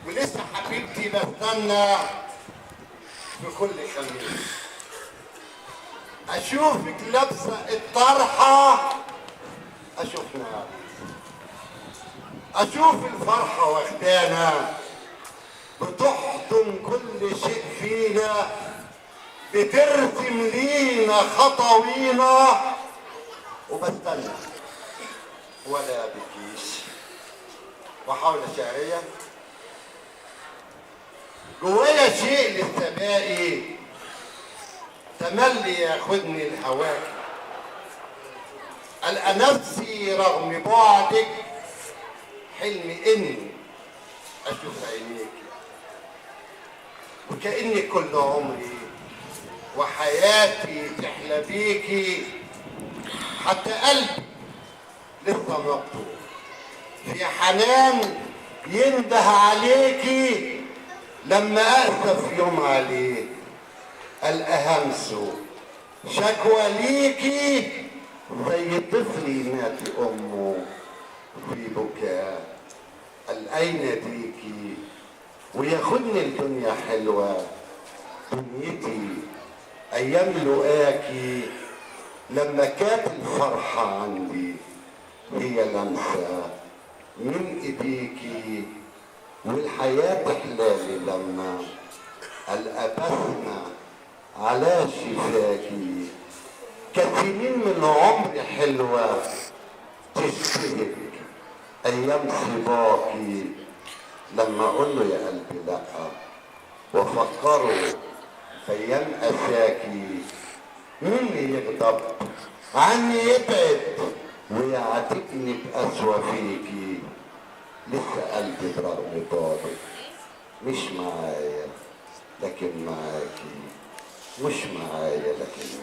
ولسه حبيبتي بستنى في كل خميس اشوفك لابسه الطرحه، اشوف نار، اشوف الفرحه واخدانا، بتحضن كل شيء فينا، بترسم لينا خطوينا، وبستنى ولا بكيش. وحول شعريه جوايا شيء للسماء تملي ياخدني الهواك، ألقى نفسي رغم بعدك حلمي إني أشوف عينيك، وكأني كل عمري وحياتي تحلى بيكي، حتى قلبي لسه مفتوح في حنان ينده عليكي، لما أسف يوم عليه الأهمس شكوى ليكي، زي طفل ينادي أمه في بكاء، قال أين ديكي وياخدني الدنيا حلوة دنيتي أيام لقاكي، لما كانت الفرحة عندي هي لمسة من إيديكي، والحياة تحلالي لما ألقى بسمة على شفاكي، كسنين من عمري حلوة تشتهك أيام صباكي، لما أقول له يا قلبي لأ وأفكره أيام أساكي، مين اللي يغضب عني يبعد ويعاتبني بأسوأ فيكي، لسه قلبي برغم بعدك مش معايا لكن معاكي، مش معايا لكن